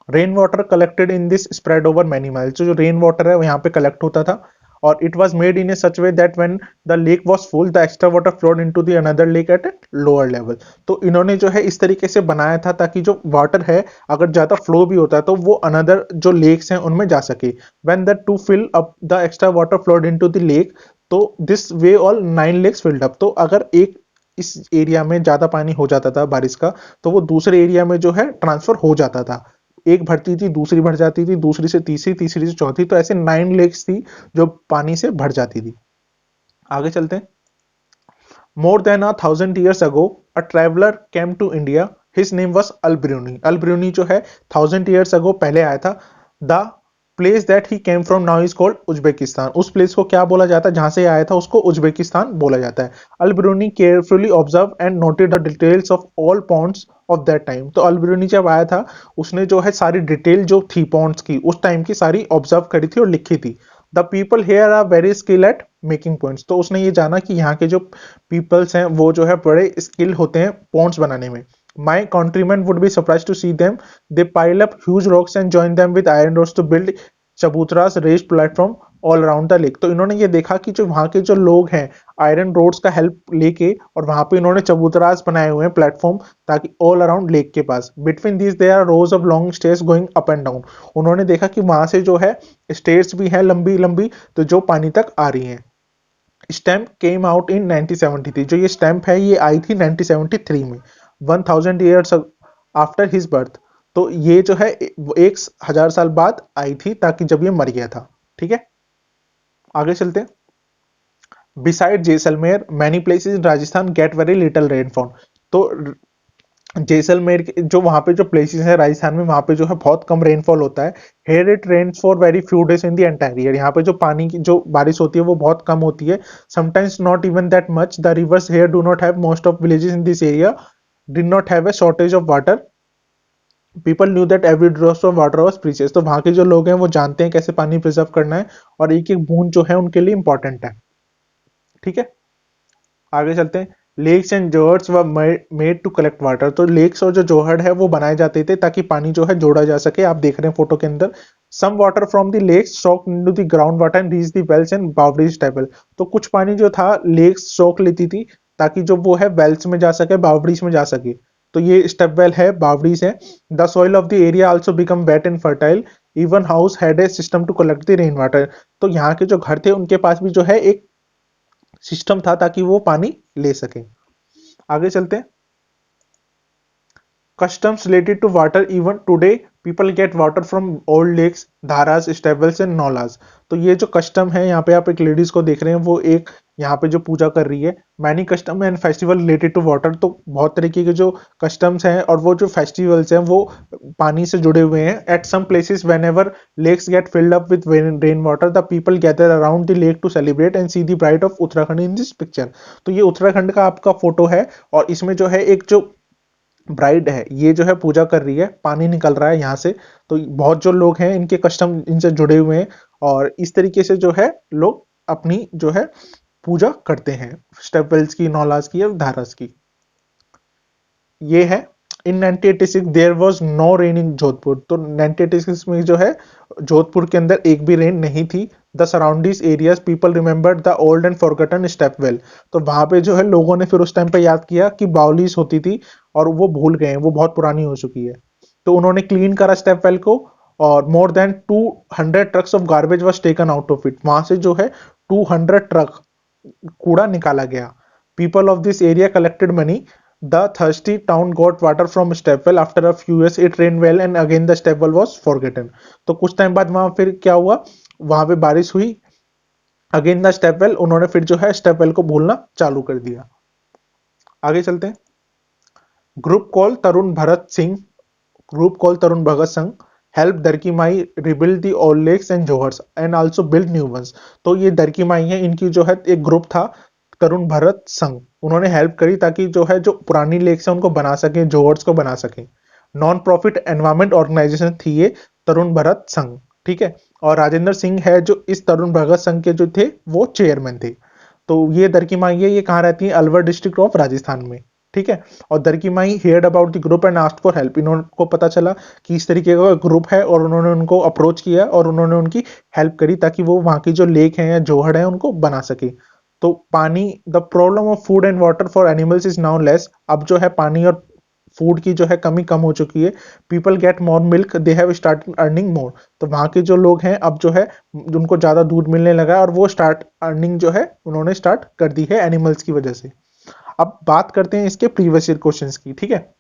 Rain water collected in this spread over many miles, जो रेन वाटर है वो यहाँ पे कलेक्ट होता था, और it was made in a such way that when the lake was full the extra water flowed into the another lake at a lower level. तो इन्होंने जो है इस तरीके से बनाया था ताकि जो वाटर है अगर ज्यादा फ्लो भी होता है तो वो अनदर जो लेक्स हैं उनमें जा सके। When the to fill up the extra water flowed into the lake, तो this way all 9 lakes filled up. तो अगर एक इस एरिया में ज्यादा पानी हो जाता था बारिश का, तो वो दूसरे एरिया में जो है ट्रांसफर हो जाता था। एक भरती थी, दूसरी भर जाती थी, दूसरी से तीसरी, तीसरी से चौथी, तो ऐसे 9 लेक्स थी जो पानी से भर जाती थी। आगे चलते हैं। More than 1,000 years ago, a traveler came to India. His name was Al-Biruni. Al-Biruni जो है 1,000 years ago पहले आया था। The place that he came from now is called Uzbekistan. उस प्लेस को क्या बोला जाता है, जहां से आया था उसको उज्बेकिस्तान बोला जाता है। Al-Biruni carefully observe and noted the details of all ponds of that time. तो अल-बिरूनी जब आया था, उसने जो है सारी डिटेल जो थी पॉन्ड्स की, उस टाइम की सारी ऑब्जर्व करी थी और लिखी थी। The people here are very skill at making points. तो उसने ये जाना कि यहाँ के जो पीपल्स हैं वो जो है बड़े स्किल होते हैं पॉन्ड्स बनाने में। My countryman would be surprise to see them, they pile up huge rocks and join them with iron rods to build chabutras raised platform all around the lake. तो इन्होंने ये देखा कि जो वहां के जो लोग हैं आयरन रोड्स का हेल्प लेके, और वहां पे इन्होंने चबूतरास बनाए हुए हैं प्लेटफॉर्म, ताकि ऑल अराउंड लेक के पास। Between this there are rows of long stairs going up and down. उन्होंने देखा कि वहां से जो है स्टेयर्स भी हैं लंबी लंबी, तो जो पानी तक आ रही हैं। Stamp came out in 1973। जो ये स्टैम्प है ये आई थी 1973 में, 1000 ईयर्स आफ्टर हिज बर्थ। तो ये जो है 1000 साल बाद आई थी, ताकि जब ये मर गया था। ठीक है, आगे चलते हैं। Beside Jaisalmer many places in Rajasthan get very little rainfall. तो जैसलमेर के जो वहां पे जो प्लेसेस है राजस्थान में, वहां पे जो है बहुत कम रेनफॉल होता है। Here it rains for very few days in the entire year. यहाँ पे जो पानी की जो बारिश होती है वो बहुत कम होती है, sometimes not even that much. The rivers here do not have, most of villages in this area did not have a shortage of water. People knew that every drop of water was precious. तो वहां के जो लोग हैं वो जानते हैं कैसे पानी प्रिजर्व करना है, और एक एक बूंद जो है उनके लिए इंपॉर्टेंट है। ठीक है, आगे चलते हैं। Lakes and johads were made to collect water. तो लेक्स और जो जोहर्ड है वो बनाए जाते थे ताकि पानी जो है जोड़ा जा सके। आप देख रहे हैं फोटो के अंदर, some water from the lakes soak into the ground water and reach the wells and bawdis table. तो कुछ पानी जो था लेक्स सोक लेती थी ताकि जो वो है वेल्स में जा सके, बावड़ीज में जा सके। तो ये स्टेप वेल है, बावड़ीज है। The soil of the area also become wet and fertile. Even house had a system to collect the rain water. तो यहाँ के जो घर थे उनके पास भी जो है एक सिस्टम था ताकि वो पानी ले सके। आगे चलते हैं। Customs related to water, even today people get water from old lakes, dharas, stepwells and naulas. तो ये जो कस्टम है, यहाँ पे आप एक लेडीज को देख रहे हैं, वो एक यहाँ पे जो पूजा कर रही है। Many custom and festival related to water. तो बहुत तरीके के जो कस्टम्स हैं और वो जो फेस्टिवल्स हैं वो पानी से जुड़े हुए हैं। At some places whenever lakes get filled up with rain water, the people gather around the lake to celebrate and see the bright of Uttarakhand in this picture. तो ये उत्तराखंड का आपका फोटो है, और इसमें जो है एक जो ब्राइड है, ये जो है पूजा कर रही है, पानी निकल रहा है यहाँ से। तो बहुत जो लोग हैं इनके कस्टम इनसे जुड़े हुए हैं, और इस तरीके से जो है लोग अपनी जो है पूजा करते हैं, स्टेप वेल्स की, नौलाज की या धारास की। ये है इन 1986 देयर वाज नो रेन इन जोधपुर। तो 1986 में जो है जोधपुर के अंदर एक भी रेन नहीं थी। The surrounding areas people remembered the old and forgotten step well. तो वहां पे जो है लोगों ने फिर उस टाइम पे याद किया कि बाउलीज होती थी और वो भूल गए हैं, वो बहुत पुरानी हो चुकी है। तो उन्होंने क्लीन करा स्टेप वेल को, और more than 200 trucks of garbage was taken out of it. वहां से जो है 200 ट्रक कूड़ा निकाला गया। People of this area collected money. The thirsty town got water from stepwell. After a few years it rained well and again the stepwell was forgotten. तो कुछ टाइम बाद वहां फिर क्या हुआ, वहां पे बारिश हुई, अगेन द स्टेपवेल, उन्होंने फिर जो है स्टेपवेल को भूलना चालू कर दिया। आगे चलते हैं। Group call Tarun Bharat Singh, group call Tarun Bhagat Sangh help Darki my rebuild the old lakes and johads and also build new ones. तो ये दरकी माई है, इनकी जो है एक ग्रुप था तरुण भरत संघ, उन्होंने हेल्प करी ताकि जो है जो पुरानी लेक्स है उनको बना सके, जोहर्स को बना सके। नॉन प्रॉफिट एनवायरमेंट ऑर्गेनाइजेशन थी ये तरुण भरत संघ, ठीक है। और राजेंद्र सिंह है जो इस तरुण भगत संघ के जो थे वो चेयरमैन थे। तो ये दरकी माई है, ये कहाँ रहती है, अलवर डिस्ट्रिक्ट ऑफ राजस्थान में, ठीक है। और Darki Mai heard about the group and asked for help. इनको पता चला कि इस तरीके का ग्रुप है और उन्होंने उनको अप्रोच किया और उन्होंने उनकी हेल्प करी ताकि वो वहां की जो लेक है या जोहड़ है उनको बना सके। तो पानी, the problem of food and water for animals is now less. अब जो है पानी और फूड की जो है कमी कम हो चुकी है। People get more milk, they have started earning more. तो वहां के जो लोग हैं अब जो है उनको ज्यादा दूध मिलने लगा है और वो स्टार्ट अर्निंग जो है उन्होंने स्टार्ट कर दी है एनिमल्स की वजह से। अब बात करते हैं इसके प्रीवियस ईयर क्वेश्चंस की, ठीक है,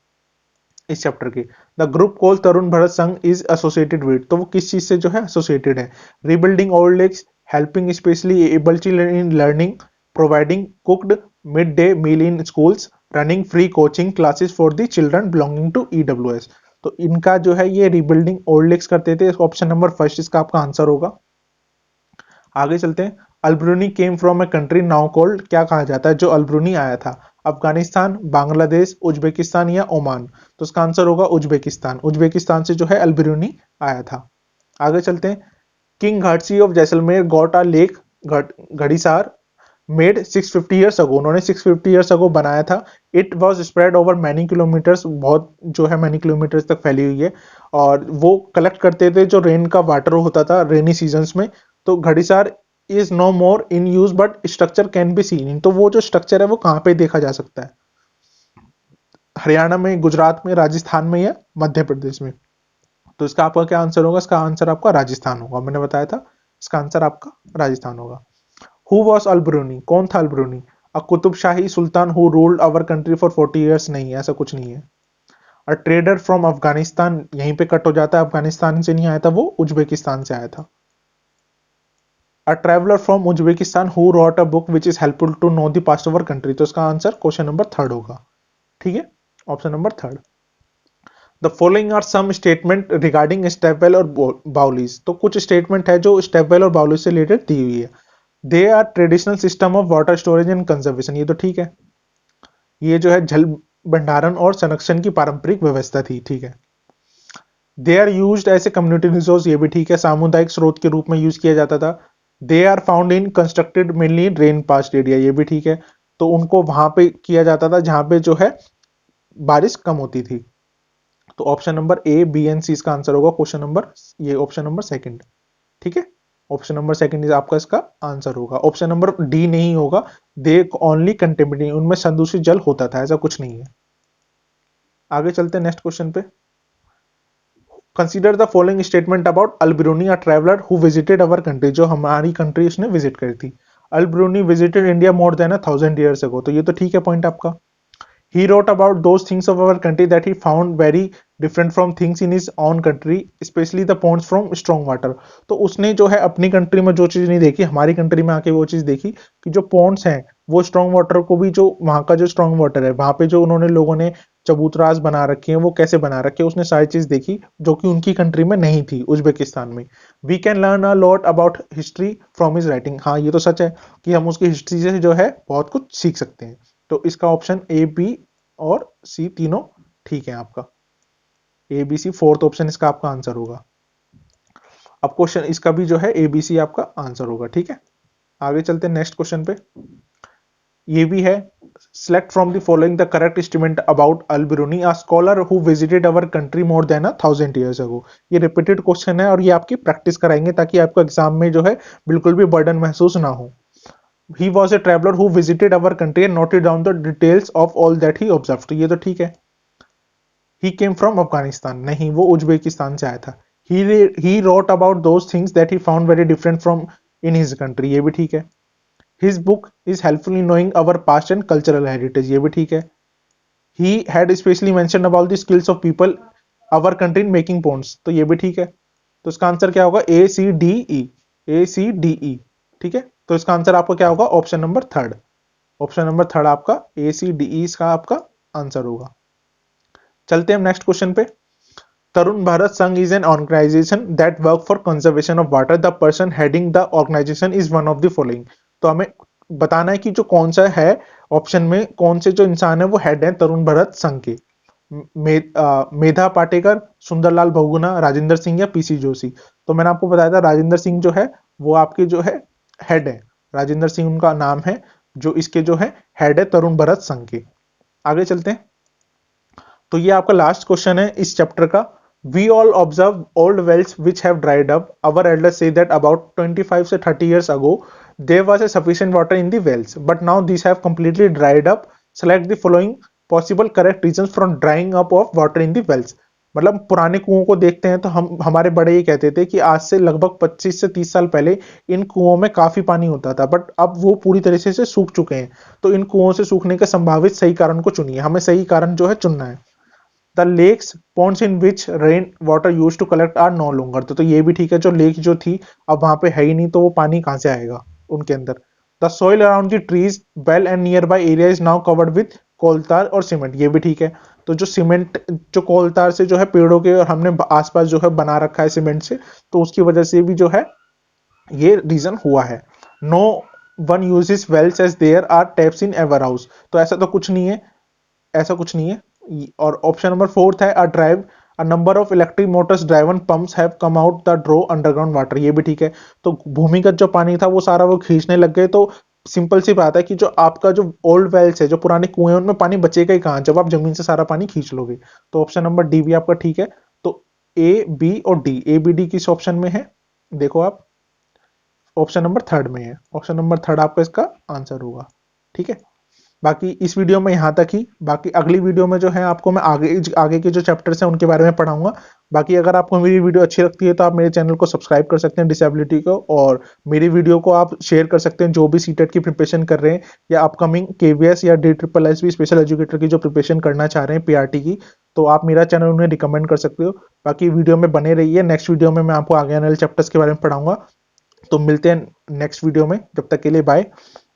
इस चैप्टर के। The group call Tarun Bharat संघ इज एसोसिएटेड विद, तो वो किस चीज से जो है एसोसिएटेड है। Rebuilding old lakes, helping specially able children in learning, providing cooked mid day meal in schools, running free coaching classes for the children belonging to EWS. तो इनका जो है ये रिबिल्डिंग ओल्ड लेक्स करते थे। ऑप्शन नंबर फर्स्ट इसका आपका आंसर होगा। आगे चलते हैं। Al-Biruni came from a country now called, क्या कहा जाता है जो अल्ब्रुनी आया था, अफगानिस्तान, बांग्लादेश, उज्बेकिस्तान या ओमान। तो इसका आंसर होगा उज्बेकिस्तान। उज्बेकिस्तान से जो है अल्ब्रुनी आया था। आगे चलते हैं। King Ghadsi of Jaisalmer got a lake, Ghadsisar made 650 years ago, उन्होंने 650 ईयर्स अगो बनाया था। It was spread over many kilometres, बहुत जो है मैनी किलोमीटर्स तक फैली हुई है। और वो कलेक्ट करते थे जो रेन का वाटर होता था रेनी सीजन्स में। तो Ghadsisar is no more in use but structure can be seen. तो वो जो स्ट्रक्चर है वो कहाँ पे देखा जा सकता है, हरियाणा में, गुजरात में, राजस्थान में या मध्य प्रदेश में। तो इसका आपका क्या आंसर होगा, इसका आंसर आपका राजस्थान होगा, मैंने बताया था इसका आंसर आपका राजस्थान होगा। हु वॉज अल्ब्रुनी, कौन था Al-Biruni. A Qutub Shahi sultan who ruled our country for 40 years, नहीं ऐसा कुछ नहीं है। अ ट्रेडर फ्रॉम अफगानिस्तान, यहीं पे कट हो जाता है, अफगानिस्तान से नहीं आया था वो, उज्बेकिस्तान से आया था। A traveller from Uzbekistan who wrote a book which is helpful to know the past over country. तो इसका आंसर क्वेश्चन नंबर थर्ड होगा, ठीक है, option number third. The following are some statement regarding stepwell और बाउलीज। तो कुछ स्टेटमेंट है जो स्टेपवेल और बाउलीज से रिलेटेड दी हुई है। They are traditional system of water storage and conservation, ये तो ठीक है, ये जो है जल भंडारण और संरक्षण की पारंपरिक व्यवस्था थी, ठीक है। They are use as a community resource, ये भी ठीक है, सामुदायिक स्रोत के रूप में यूज किया जाता था। They are found in constructed mainly drain past area, ये भी ठीक है। तो उनको वहां पे किया जाता था जहां पे जो है बारिश कम होती थी। तो option number A B and C इसका आंसर होगा, क्वेश्चन नंबर, ये ऑप्शन नंबर सेकंड, ठीक है। ऑप्शन नंबर सेकंड इज आपका इसका आंसर होगा। ऑप्शन नंबर डी नहीं होगा, दे ओनली कंटेमिनेट, उनमें संदूषित जल होता था, ऐसा कुछ नहीं है। आगे चलते हैं नेक्स्ट क्वेश्चन पे। Consider the following statement about Al-Biruni, a traveller who visited our country, जो हमारी कंट्री उसने विजिट करी थी। Al-Biruni visited India more than 1000 years ago, तो ये तो ठीक है पॉइंट आपका। He wrote about those things of our country that he found very different from things in his own country, especially the ponds from strong water। तो उसने जो है अपनी कंट्री में जो चीज नहीं देखी, हमारी कंट्री में आके वो चीज देखी कि जो पॉन्ड्स हैं वो स्ट्रॉन्ग वाटर को भी, जो वहां का जो स्ट्रॉन्ग वाटर है वहां पे जो उन्होंने लोगों ने चबूतराज बना रखे हैं वो कैसे बना रखे हैं, उसने सारी चीज देखी जो कि उनकी कंट्री में नहीं थी, उज्बेकिस्तान में। We can learn a lot about history from his writing, हाँ ये तो सच है कि हम उसकी हिस्ट्री से जो है बहुत कुछ सीख सकते हैं। तो इसका ऑप्शन ए बी और सी तीनों ठीक है आपका, ABC फोर्थ ऑप्शन इसका आपका आंसर होगा। अब क्वेश्चन इसका भी जो है ABC आपका आंसर होगा, ठीक है। आगे चलते हैं नेक्स्ट क्वेश्चन पे। ये भी है, select from the following the correct estimate about Al-Biruni, a scholar who visited our country more than 1,000 years ago। ये रिपीटेड क्वेश्चन है और ये आपकी प्रैक्टिस कराएंगे ताकि आपको एग्जाम में जो है बिल्कुल भी बर्डन महसूस ना हो। He was a traveler who visited our country and noted down the details of all that he observed। तो ये तो ठीक है। He came from Afghanistan, नहीं वो उज्बेकिस्तान से आया था। He wrote about those things that he found very different from in his country, ये भी ठीक है। His book is helpful in knowing our past and cultural heritage, ये भी ठीक है। He had especially mentioned about the skills of people our country in making ponds, तो ये भी ठीक है। तो इसका आंसर क्या होगा? A C D E ठीक है। तो इसका आंसर आपका क्या होगा? Option number third. Option number third आपका ACDE इसका आपका आंसर होगा। चलते हैं हम नेक्स्ट क्वेश्चन पे। Tarun Bharat Sangh is an organisation that work for conservation of water. The person heading the organisation is one of the following. तो हमें बताना है कि जो कौन सा है ऑप्शन में, कौन से जो इंसान है वो हेड है तरुण भारत संघ के। मेधा पाटेकर, सुंदरलाल बहुगुणा, राजेंद्र सिंह या PC जोशी। तो मैंने आपको बताया था राजेंद्र सिंह जो है वो आपके जो है हेड है। राजेंद्र सिंह उनका नाम है जो इसके जो है हेड है तरुण भारत संघ के। आगे चलते हैं। तो ये आपका लास्ट क्वेश्चन है इस चैप्टर का। We all observe old wells which have dried up. Our elders say that about 25 से 30 years ago there was a sufficient water in the wells, but now these have completely dried up. Select the following possible correct reasons for drying up of water in the wells। मतलब पुराने कुओं को देखते हैं तो हम हमारे बड़े ये कहते थे कि आज से लगभग 25 से 30 साल पहले इन कुओं में काफी पानी होता था, बट अब वो पूरी तरह से सूख चुके हैं। तो इन कुओं से सूखने के संभावित सही कारण को चुनिए। हमें सही कारण जो है चुनना है। The lakes ponds in which rain water use to collect are no longer. तो ये भी ठीक है, जो लेक जो थी अब वहां पे है ही नहीं तो वो पानी कहां से आएगा उनके अंदर। The soil around the trees well and near by area is now covered with coal tar और सीमेंट। ये भी ठीक है। तो जो सीमेंट जो कोलतार से जो है पेड़ों के और हमने आसपास जो है बना रखा है सीमेंट से, तो उसकी वजह से भी जो है ये रीजन हुआ है। No one uses wells as there are taps in ever house. तो ऐसा तो कुछ नहीं है, ऐसा कुछ नहीं है। और ऑप्शन नंबर फोर्थ है a drive a number of electric Motors driven pumps have come out the draw underground water. ये भी ठीक है। तो भूमिगत जो पानी था वो सारा वो खींचने लग गए। तो सिंपल सी बात है कि जो आपका जो ओल्ड वेल्स है, जो पुराने कुएं हैं, उनमें पानी बचेगा ही कहाँ जब आप जमीन से सारा पानी खींच लोगे। तो ऑप्शन नंबर डी भी आपका ठीक है। तो A B D किस ऑप्शन में है? देखो आप, ऑप्शन नंबर थर्ड में है। ऑप्शन नंबर थर्ड आपका इसका आंसर होगा, ठीक है। बाकी इस वीडियो में यहाँ तक ही। बाकी अगली वीडियो में जो है आपको मैं आगे के जो चैप्टर्स हैं उनके बारे में पढ़ाऊंगा। बाकी अगर आपको मेरी वीडियो अच्छी लगती है तो आप मेरे चैनल को सब्सक्राइब कर सकते हैं डिसेबिलिटी को, और मेरी वीडियो को आप शेयर कर सकते हैं जो भी सीटेट की प्रिपरेशन कर रहे हैं या अपकमिंग KVS या DSSS स्पेशल एजुकेटर की जो प्रिपरेशन करना चाह रहे हैं PRT की। तो आप मेरा चैनल उन्हें रिकमेंड कर सकते हो। बाकी वीडियो में बने रहिए। नेक्स्ट वीडियो में मैं आपको आगे आने वाले चैप्टर्स के बारे में पढ़ाऊंगा। तो मिलते हैं नेक्स्ट वीडियो में, जब तक के लिए बाय।